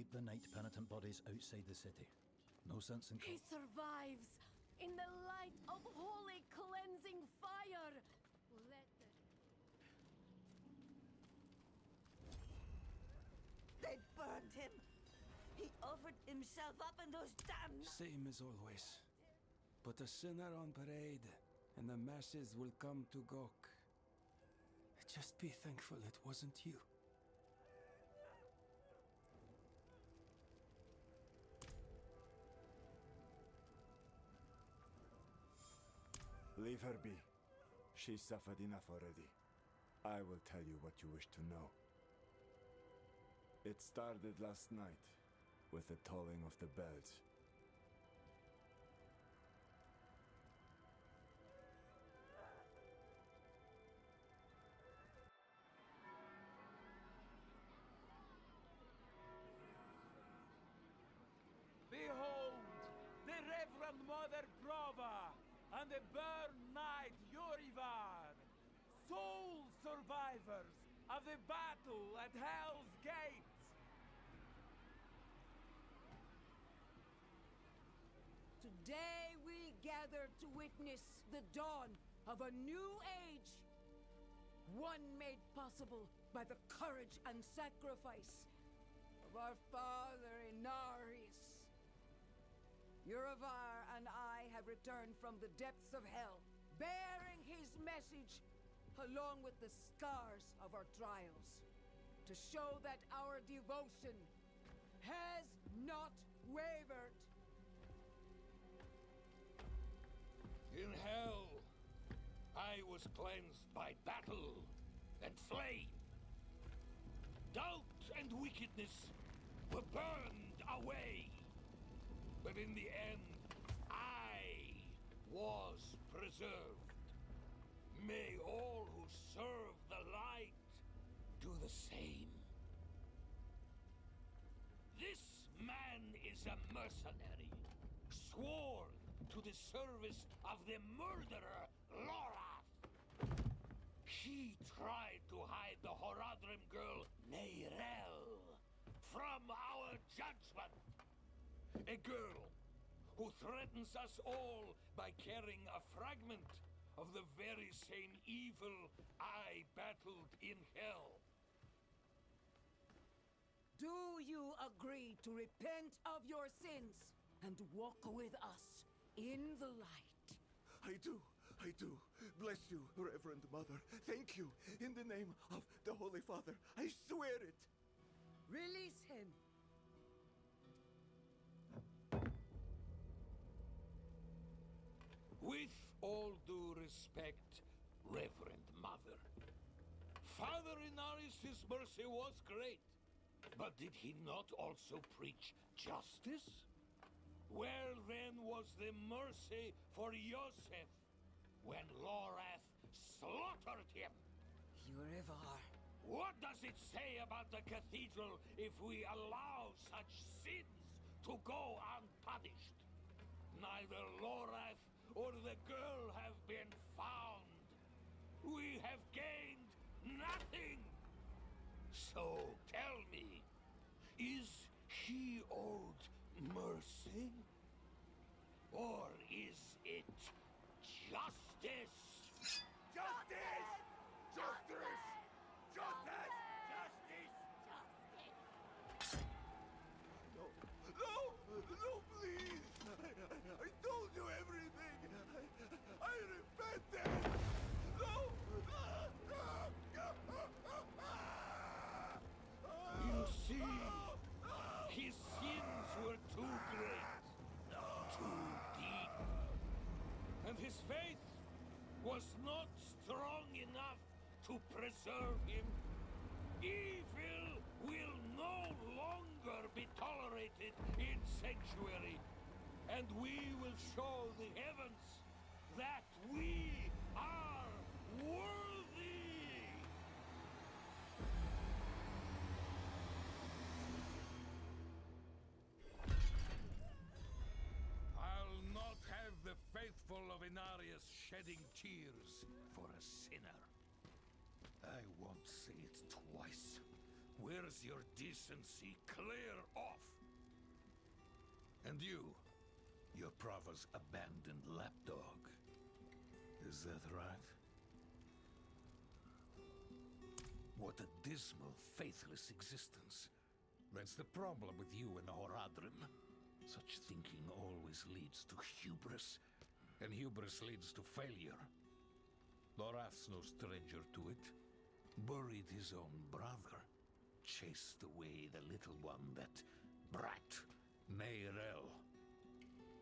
Keep the Knight Penitent bodies outside the city. No sense in... He survives! In the light of holy cleansing fire! Let the... They burned him! He offered himself up in those damn... Same as always. Put a sinner on parade, and the masses will come to gawk. Just be thankful it wasn't you. Leave her be. She suffered enough already. I will tell you what you wish to know. It started last night, with the tolling of the bells. Behold, the Reverend Mother Prova and the Burn Knight Yorivar, sole survivors of the battle at Hell's Gate. Today we gather to witness the dawn of a new age. One made possible by the courage and sacrifice of our father Inarius. Yorivar and I have returned from the depths of hell, bearing his message along with the scars of our trials, to show that our devotion has not wavered. In hell, I was cleansed by battle and flame. Doubt and wickedness were burned away. But in the end, I was preserved. May all who serve the light do the same. This man is a mercenary, sworn to the service of the murderer, Lorath. He tried to hide the Horadrim girl, Neyrel, from our judgment. A girl who threatens us all by carrying a fragment of the very same evil I battled in hell. Do you agree to repent of your sins and walk with us in the light? I do. Bless you, Reverend Mother. Thank you. In the name of the Holy Father, I swear it. Release him. With all due respect, Reverend Mother, Father Inarius' mercy was great, but did he not also preach justice? Where then was the mercy for Yosef when Lorath slaughtered him? Yorivar. What does it say about the cathedral if we allow such sins to go unpunished? Neither Lorath or the girl have been found. We have gained nothing. So tell me, is he owed mercy? Or is it justice? Justice! Justice! Justice! Justice! No, please! I told you everything! I repented! No! You see, his sins were too great, too deep. And his faith was not strong enough to preserve him. Evil will no longer be tolerated in Sanctuary, and we will show the heavens that we are worthy! I'll not have the faithful of Inarius shedding tears for a sinner. I won't say it twice, Where's your decency? Clear off! And you, your Prava's abandoned lapdog. Is that right? What a dismal, faithless existence. That's the problem with you and Horadrim. Such thinking always leads to hubris, and hubris leads to failure. Lorath's no stranger to it. Buried his own brother. Chased away the little one, that brat, Neyrel.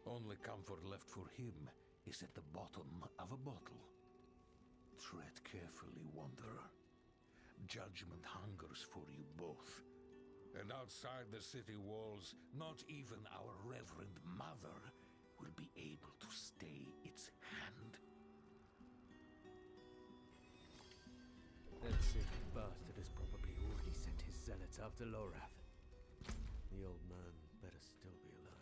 Only comfort left for him is at the bottom of a bottle. Tread carefully, Wanderer. Judgment hungers for you both. And outside the city walls, not even our Reverend Mother will be able to stay its hand. That sick bastard has probably already sent his zealots after Lorath. The old man better still be alive.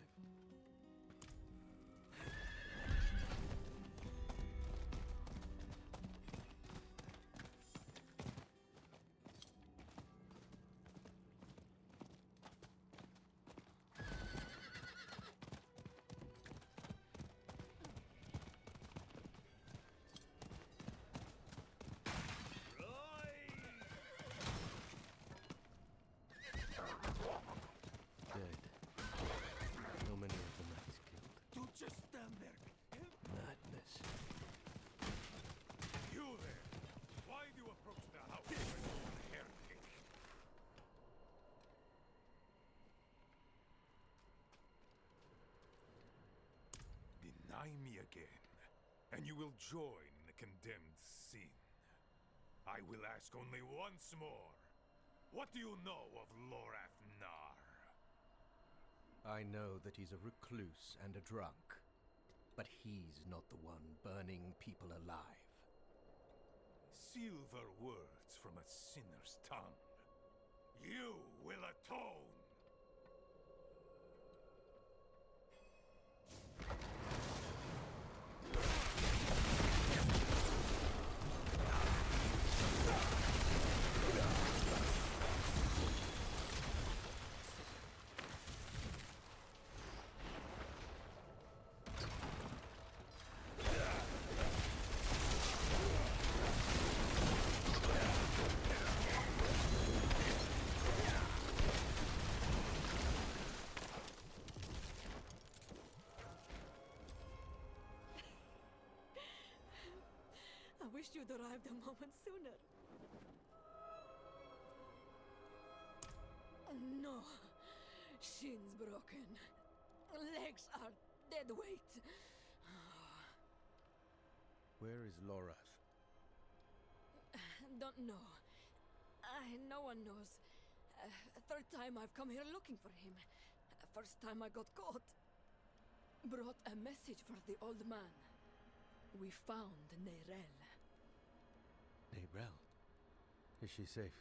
Dead. So many of the knights killed. You just stand there. Madness. You there! Why do you approach the house when you're a heretic? Deny me again, and you will join the condemned sin. I will ask only once more. What do you know of Lorath Nar? I know that he's a recluse and a drunk. But he's not the one burning people alive. Silver words from a sinner's tongue. You will atone! I wish you'd arrived a moment sooner. No. Shins broken. Legs are dead weight. Where is Lorath? Don't know. No one knows. Third time I've come here looking for him. First time I got caught. Brought a message for the old man. We found Neyrel. Neyrel? Is she safe?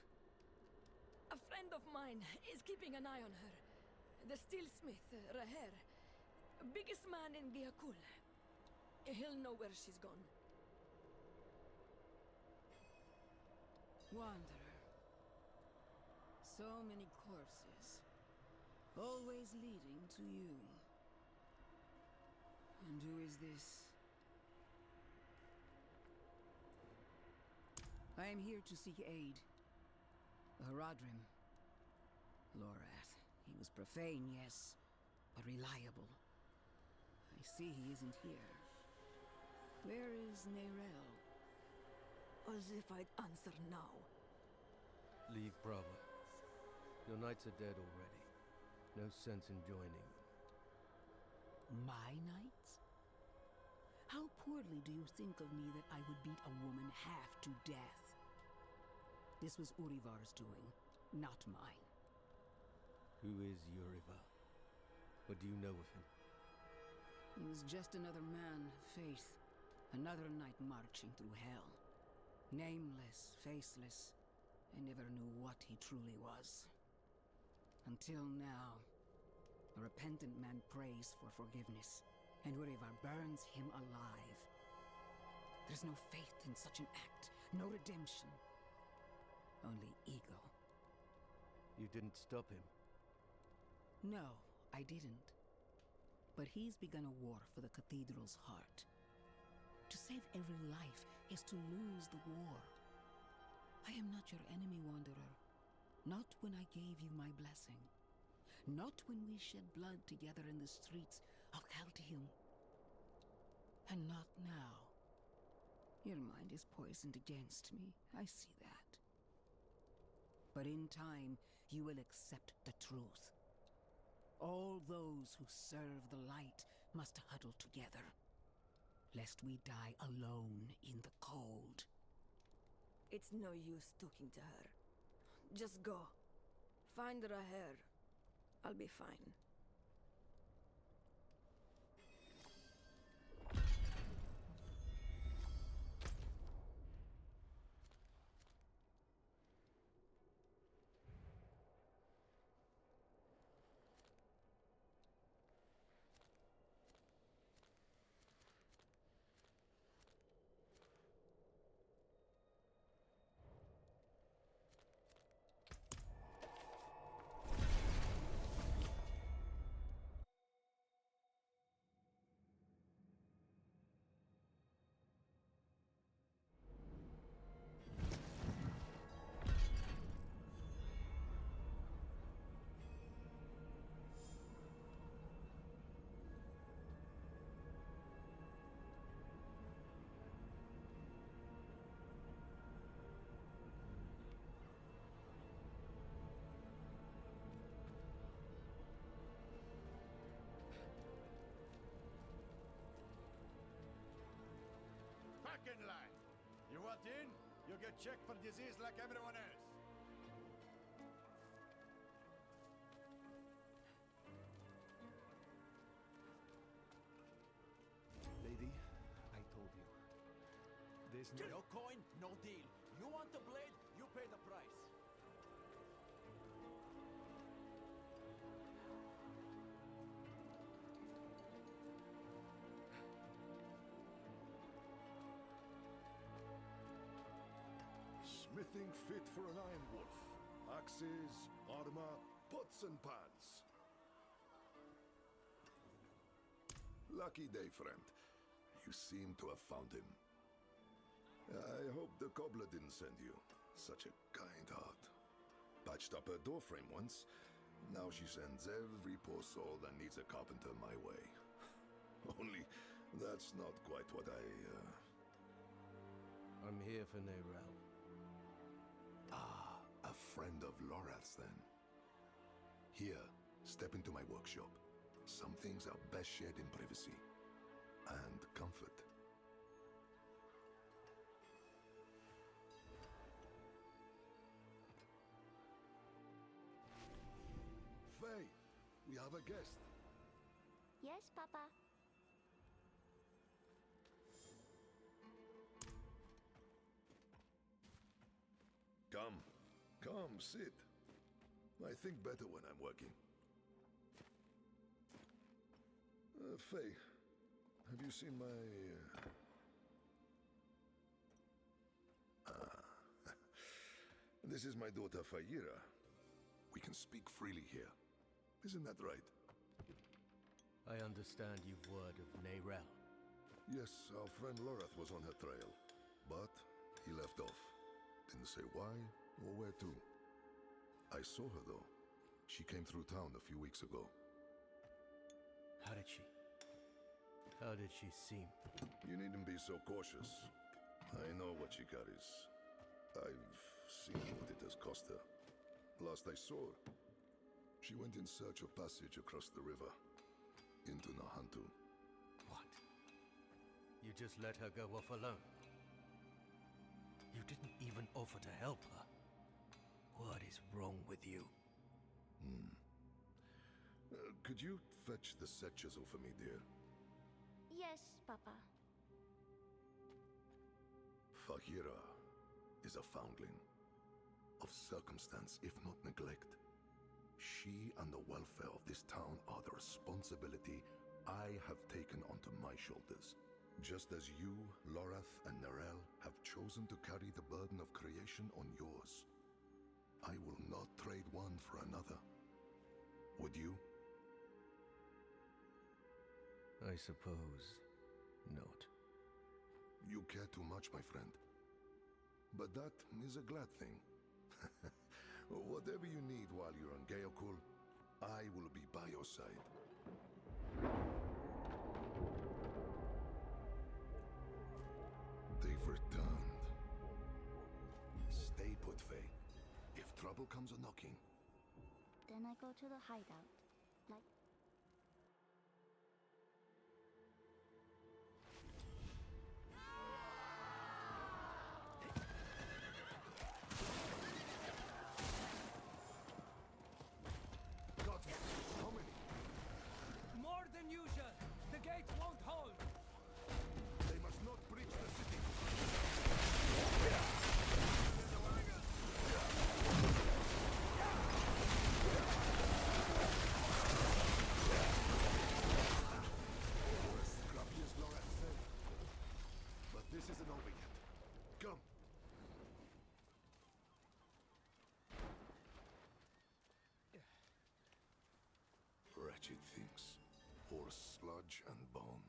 A friend of mine is keeping an eye on her. The steelsmith, Raher. Biggest man in Giakul. He'll know where she's gone. Wanderer. So many corpses. Always leading to you. And who is this? I am here to seek aid. Horadrim. Lorath. He was profane, yes, but reliable. I see he isn't here. Where is Neyrel? As if I'd answer now. Leave Brava. Your knights are dead already. No sense in joining them. My knights? How poorly do you think of me that I would beat a woman half to death? This was Urivar's doing, not mine. Who is Urivar? What do you know of him? He was just another man of faith. Another knight marching through hell. Nameless, faceless. I never knew what he truly was. Until now. A repentant man prays for forgiveness, and Urivar burns him alive. There's no faith in such an act, no redemption. Only ego. You didn't stop him. No, I didn't. But he's begun a war for the cathedral's heart. To save every life is to lose the war. I am not your enemy, Wanderer. Not when I gave you my blessing. Not when we shed blood together in the streets of Caldeum. And not now. Your mind is poisoned against me. I see that. But in time, you will accept the truth. All those who serve the light must huddle together, lest we die alone in the cold. It's no use talking to her. Just go. Find Raher. I'll be fine. Back in line. You want in? You get checked for disease like everyone else. Lady, I told you. There's No coin, no deal. You want the blade, you pay the price. Smithing fit for an iron wolf. Axes, armor, pots and pans. Lucky day, friend. You seem to have found him. I hope the cobbler didn't send you. Such a kind heart. Patched up her doorframe once. Now she sends every poor soul that needs a carpenter my way. Only that's not quite what I'm here for Neyrel. Ah, a friend of Lorath's then. Here, step into my workshop. Some things are best shared in privacy. And comfort. Faye, we have a guest. Yes, Papa. Come, sit. I think better when I'm working. Faye, have you seen my... This is my daughter, Fayira. We can speak freely here. Isn't that right? I understand you've word of Neyrel. Yes, our friend Lorath was on her trail. But he left off. Didn't say why or where to. I saw her, though. She came through town a few weeks ago. How did she? How did she seem? You needn't be so cautious. I know what she carries. I've seen what it has cost her. Last I saw her, she went in search of passage across the river, into Nahantu. What? You just let her go off alone? You didn't even offer to help her? What is wrong with you? Could you fetch the set chisel for me, dear? Yes, Papa. Fahira is a foundling. Of circumstance, if not neglect. She and the welfare of this town are the responsibility I have taken onto my shoulders. Just as you, Lorath, and Neyrel have chosen to carry the burden of creation on yours. I will not trade one for another. Would you? I suppose not. You care too much, my friend. But that is a glad thing. Whatever you need while you're on Geokul, I will be by your side. They've returned. Stay put, Faye. If trouble comes a-knocking... Then I go to the hideout. Like... God, how many? More than usual. The gate won't hold. They must not breach the city. You're as scrappy as Laura said. But this isn't over yet. Come. Wretched things. Horse sludge and bone.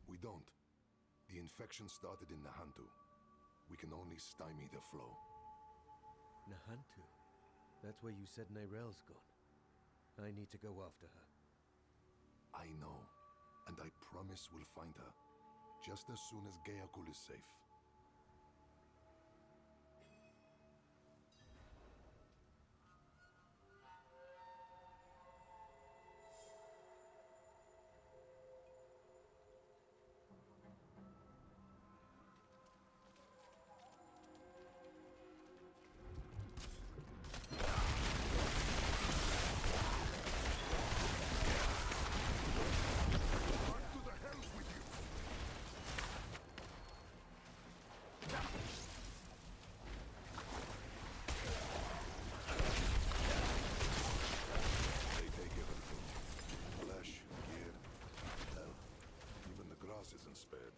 We don't. The infection started in Nahantu. We can only stymie the flow. Nahantu? That's where you said Nairel's gone. I need to go after her. I know. And I promise we'll find her. Just as soon as Geokul is safe. To the hells with you! They take everything. Flesh, gear, hell. Even the grass isn't spared.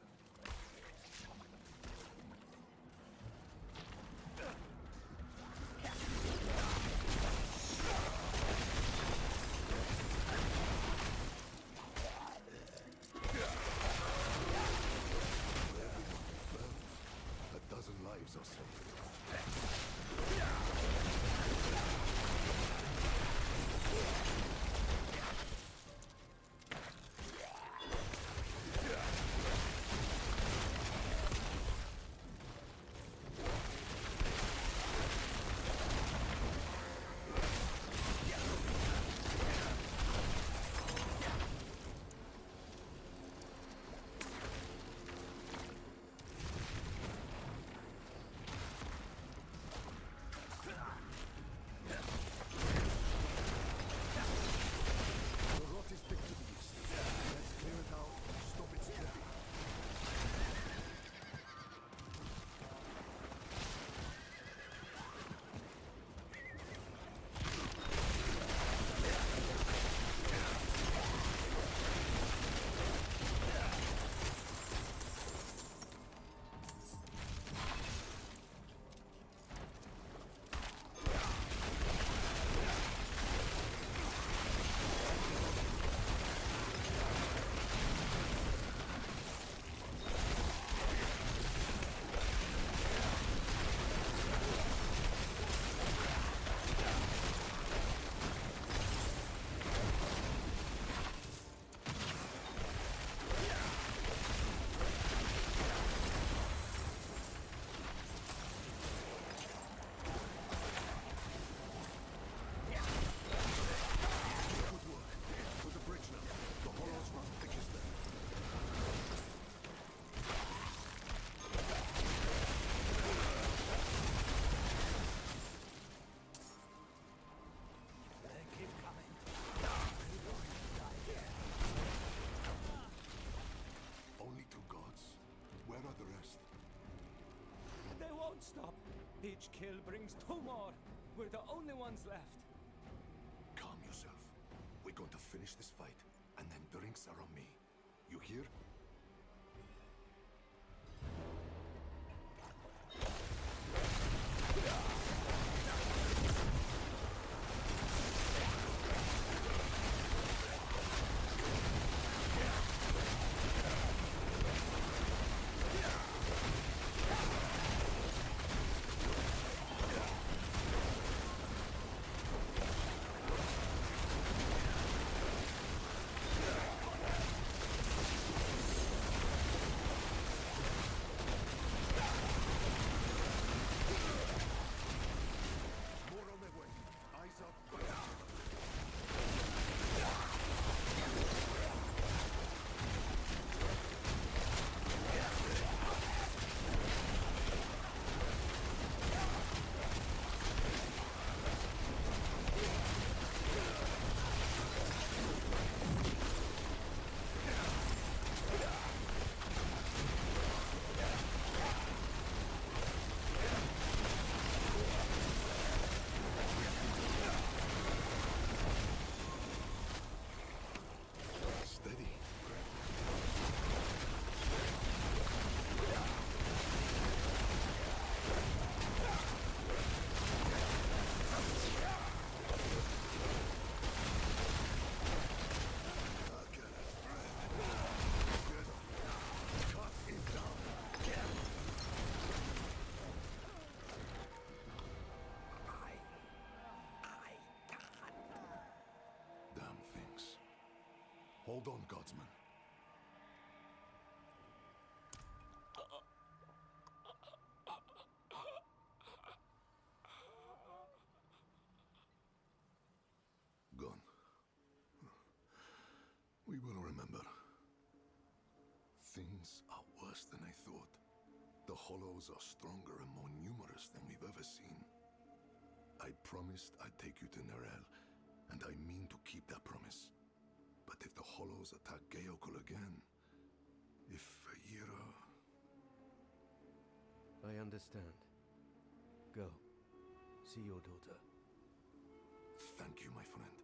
A dozen lives or so. The rot is thick to the east. Let's clear it out and stop it spreading. Good work. To the bridge now. The hollows run thickest there. They keep coming. Only two gods. Where are the rest? They won't stop. Each kill brings two more. We're the only ones left. Calm yourself. We're going to finish this fight, and then drinks are on me. You hear? Hold on, Guardsman. Gone. We will remember. Things are worse than I thought. The Hollows are stronger and more numerous than we've ever seen. I promised I'd take you to Nerel, and I mean to keep that promise. But if the Hollows attack Geokul again, if Ira... I understand. Go. See your daughter. Thank you, my friend.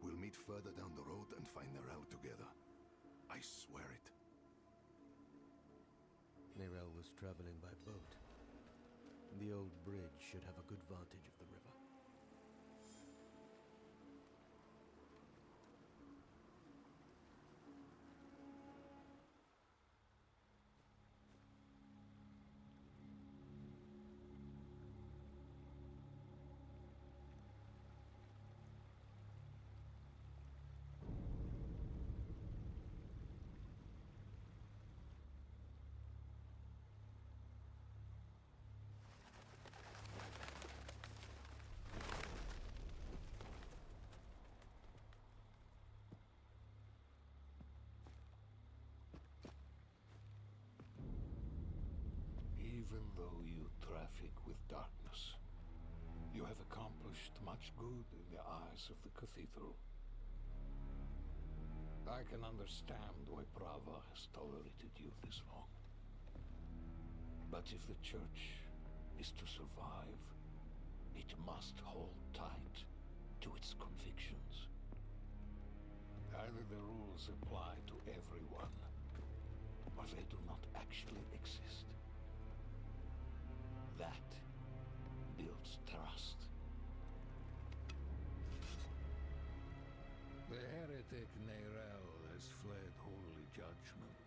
We'll meet further down the road and find Nerel together. I swear it. Nerel was traveling by boat. The old bridge should have a good vantage of the river. Even though you traffic with darkness, you have accomplished much good in the eyes of the cathedral. I can understand why Prava has tolerated you this long. But if the church is to survive, it must hold tight to its convictions. Either the rules apply to everyone, or they do not actually exist. That builds trust. The heretic Nerel has fled holy judgment.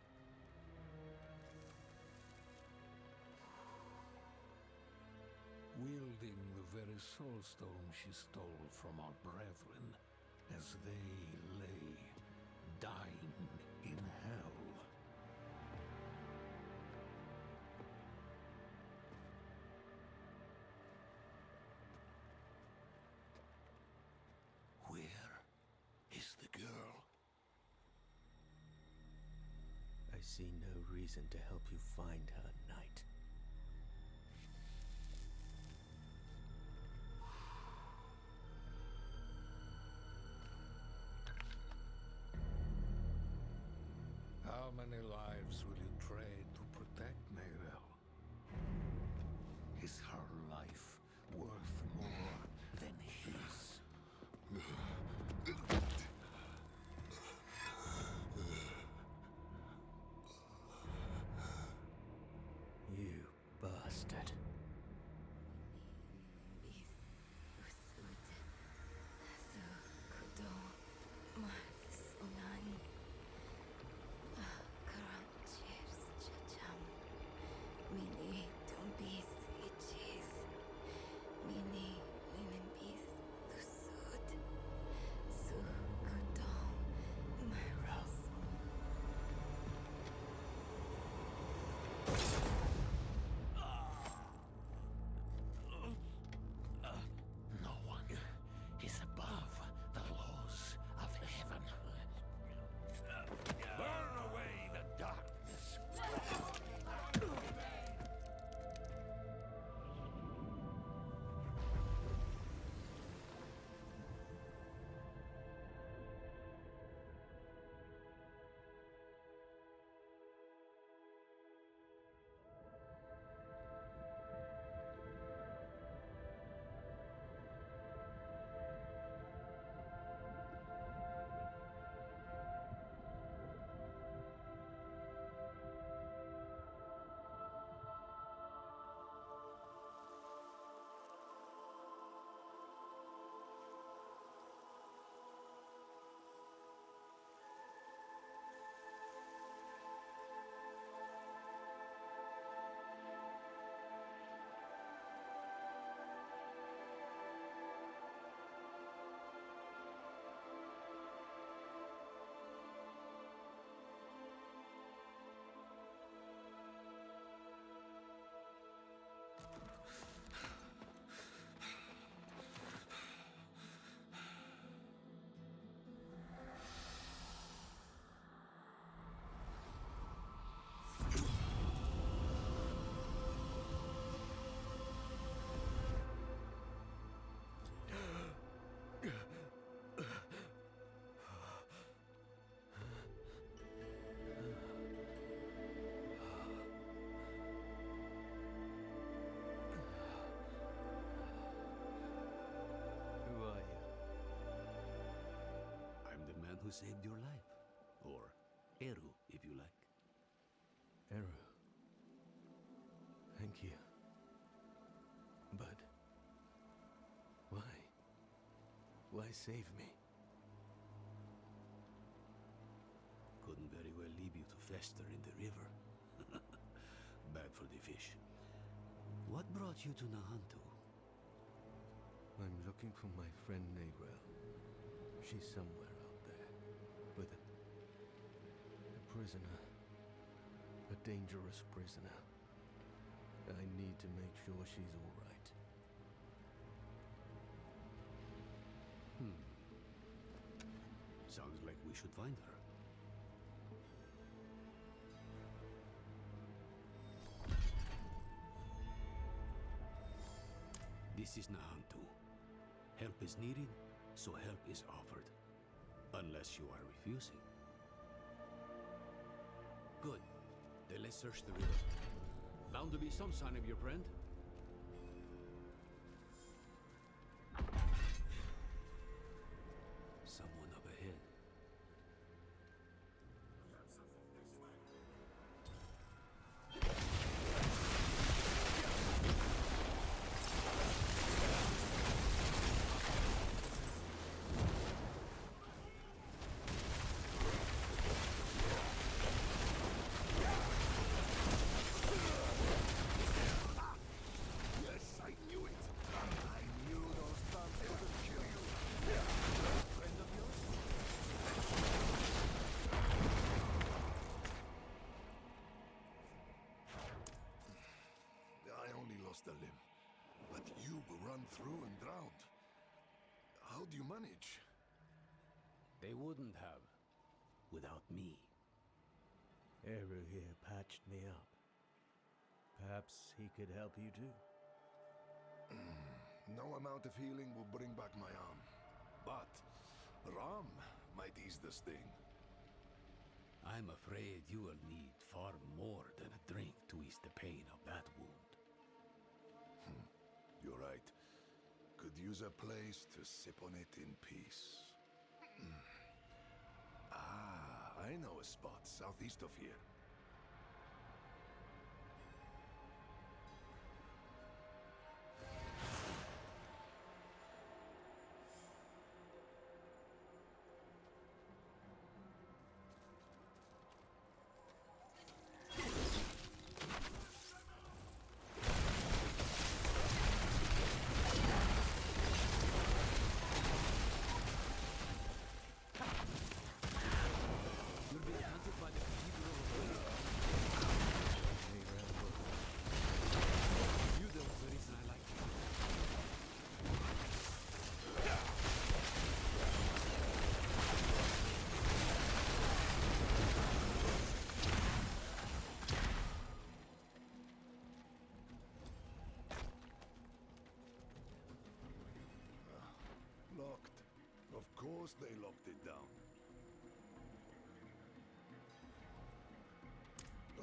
Wielding the very soulstone she stole from our brethren as they lay dying in hell. Where is the girl? I see no reason to help you find her, Knight. How many lives will you trade to protect Nerel? Is her life worth more than his? You bastard. who saved your life. Or Eru, if you like. Eru. Thank you. But... why? Why save me? Couldn't very well leave you to fester in the river. Bad for the fish. What brought you to Nahantu? I'm looking for my friend Negrel. She's somewhere out there. With a prisoner. A dangerous prisoner. I need to make sure she's all right. Sounds like we should find her. This is Nahantu. Help is needed, so help is offered. Unless you are refusing. Good. Then let's search the river. Bound to be some sign of your friend. Someone up ahead. A limb, but you run through and drowned. How do you manage? They wouldn't have, without me. Eru here patched me up. Perhaps he could help you too. No amount of healing will bring back my arm, but Ram might ease the sting. I'm afraid you will need far more than a drink to ease the pain of that wound. You're right. Could use a place to sip on it in peace. I know a spot southeast of here. Locked. Of course they locked it down.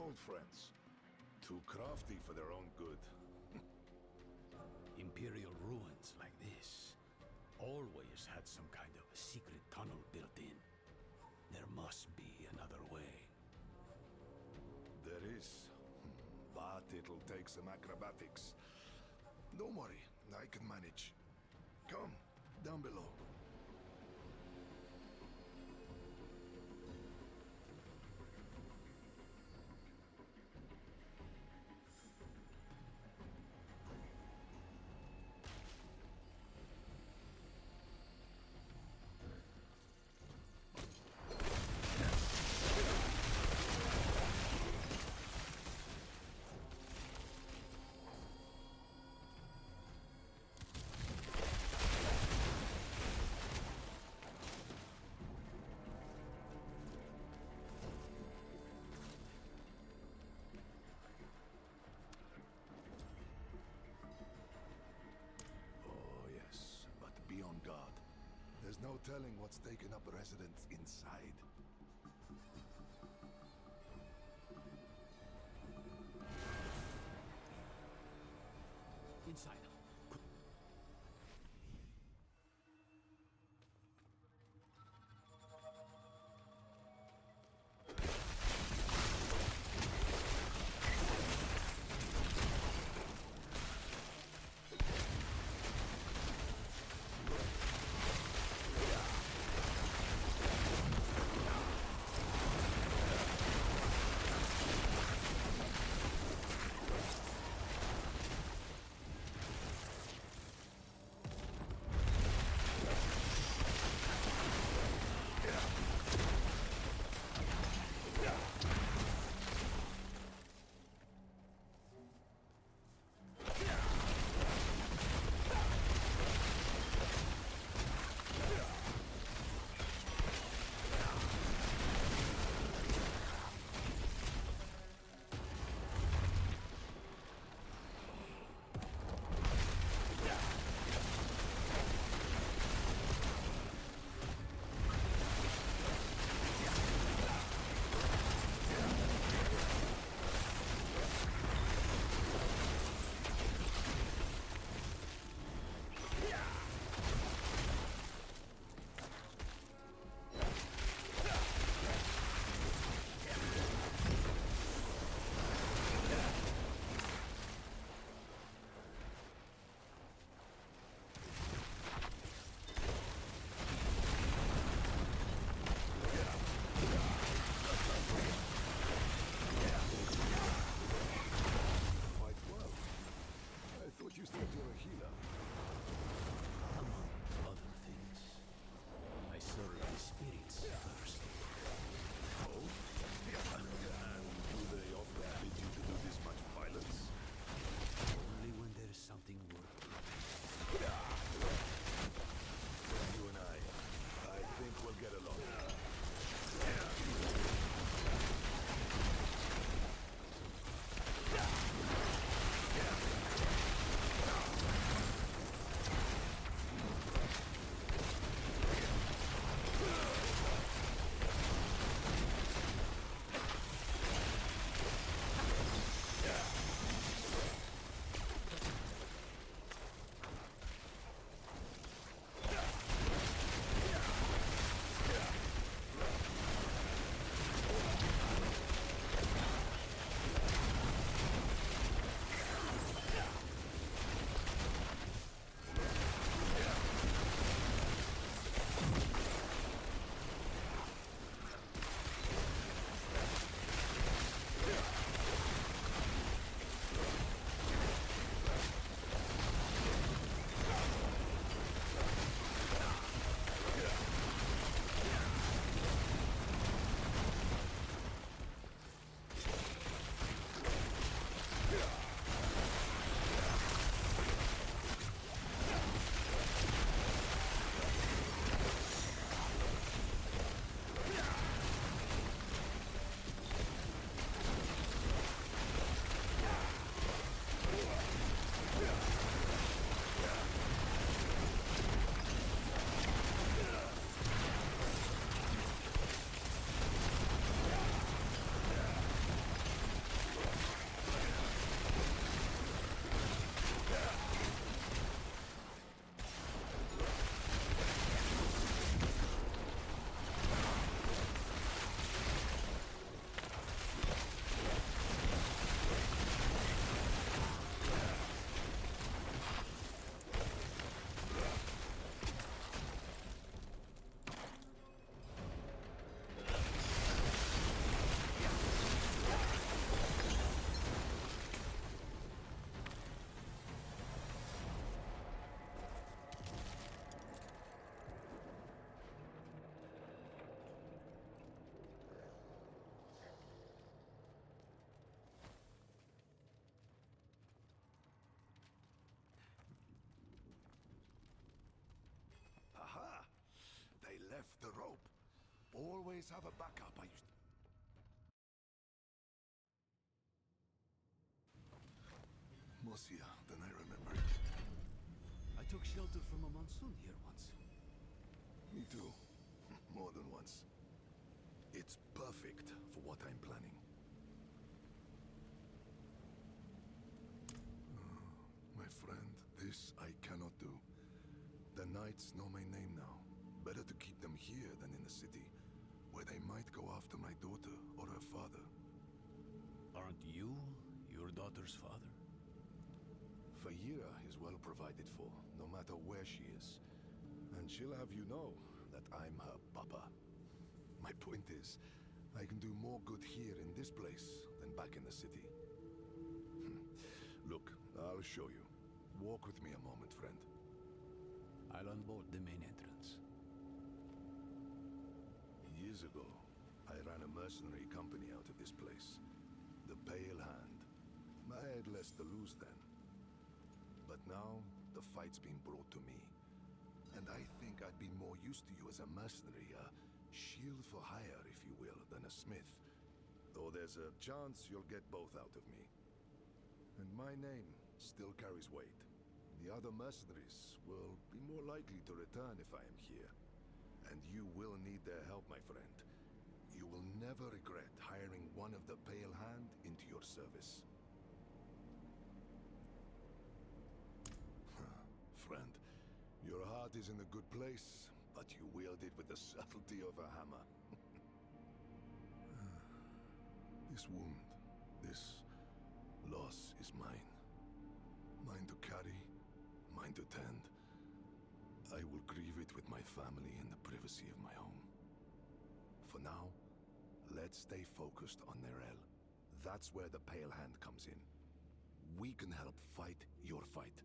Old friends. Too crafty for their own good. Imperial ruins like this always had some kind of secret tunnel built in. There must be another way. There is. But it'll take some acrobatics. Don't worry, I can manage. Come, down below. There's no telling what's taken up residence inside. Inside. Always have a backup. I used. Mosia, then I remember it. I took shelter from a monsoon here once. Me too. More than once. It's perfect for what I'm planning. My friend, this I cannot do. The knights know my name now. Better to keep them here than in the city, where they might go after my daughter or her father. Aren't you your daughter's father? Fayira is well provided for, no matter where she is. And she'll have you know that I'm her papa. My point is, I can do more good here in this place than back in the city. Look, I'll show you. Walk with me a moment, friend. I'll unbolt the main entrance. Years ago, I ran a mercenary company out of this place. The Pale Hand. I had less to lose then. But now, the fight's been brought to me. And I think I'd be more used to you as a mercenary, a shield for hire, if you will, than a smith. Though there's a chance you'll get both out of me. And my name still carries weight. The other mercenaries will be more likely to return if I am here. And you will need their help, my friend. You will never regret hiring one of the Pale Hand into your service. Friend, your heart is in a good place, but you wield it with the subtlety of a hammer. This wound, this loss is mine. Mine to carry, mine to tend. I will grieve it with my family in the privacy of my home. For now, let's stay focused on Nerel. That's where the Pale Hand comes in. We can help fight your fight.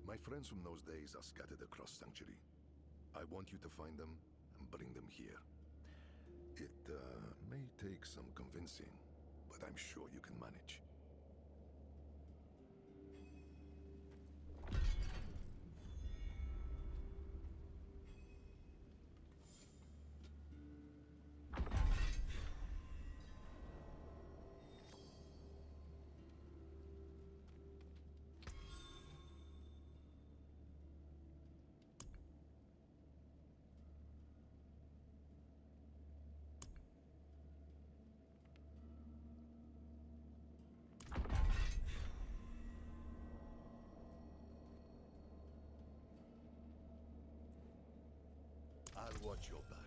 My friends from those days are scattered across Sanctuary. I want you to find them and bring them here. It may take some convincing, but I'm sure you can manage. I'll watch your back.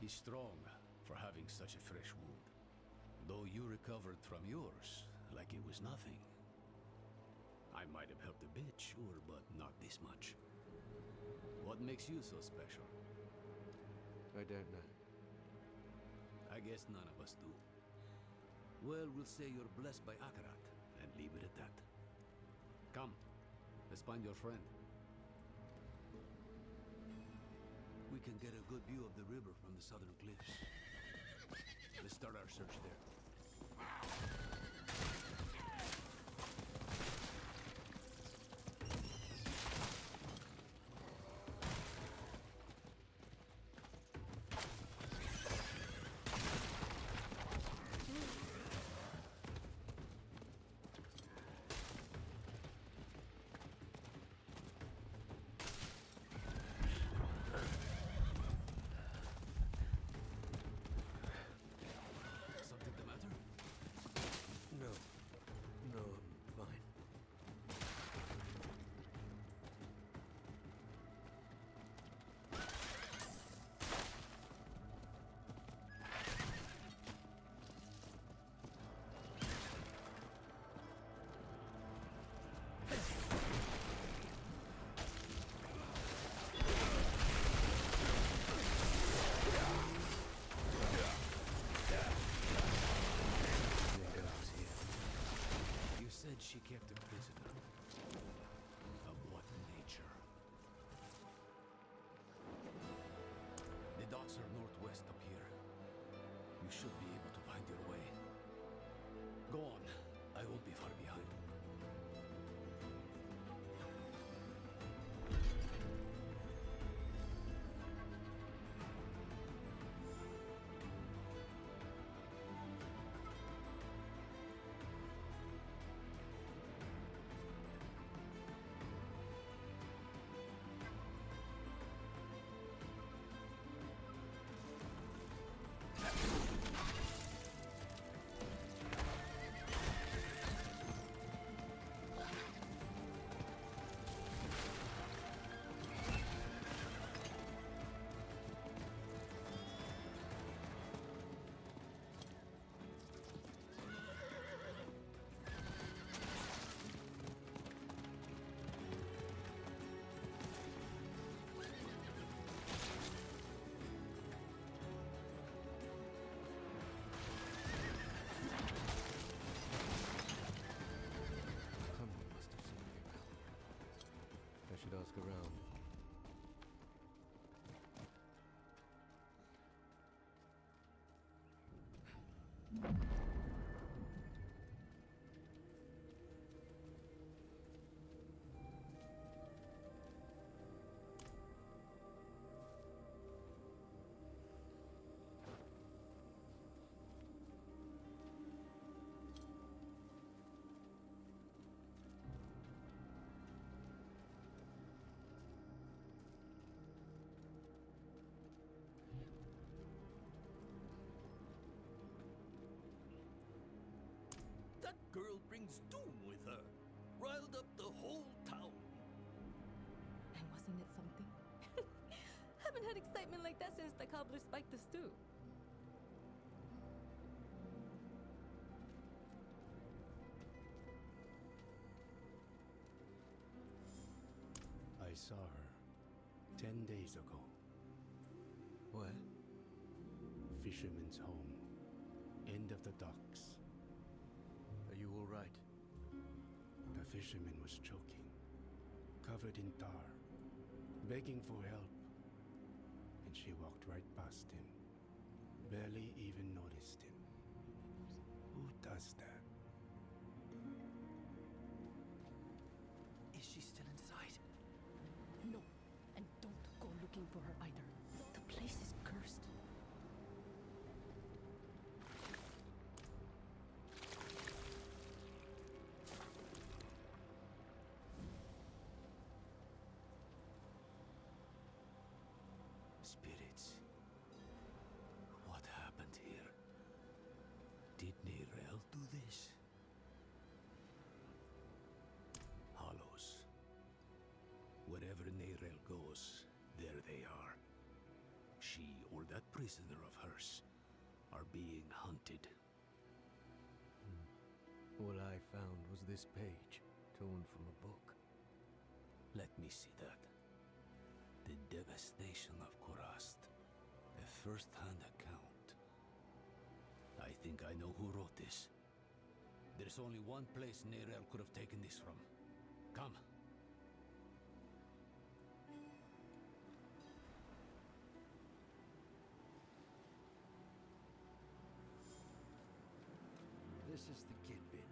He's strong for having such a fresh wound. Though you recovered from yours like it was nothing. I might have helped a bit, sure, but not this much. What makes you so special? I don't know. I guess none of us do. Well, we'll say you're blessed by Akarat, and leave it at that. Come, let's find your friend. We can get a good view of the river from the southern cliffs. Let's start our search there. ask around. That girl brings doom with her. Riled up the whole town. And wasn't it something? Haven't had excitement like that since the cobbler spiked the stew. I saw her 10 days ago. Where? Fisherman's home. End of the docks. Are you all right? The fisherman was choking, covered in tar, begging for help. And she walked right past him, barely even noticed him. Who does that? Is she still inside? No, and don't go looking for her either. The place is cursed. Spirits. What happened here? Did Neyrelle do this? Hollows. Wherever Neyrelle goes, there they are. She or that prisoner of hers are being hunted. All I found was this page, torn from a book. Let me see that. The devastation of Kurast. A first-hand account. I think I know who wrote this. There's only one place Neyrelle could have taken this from. Come. This is the Kidbin.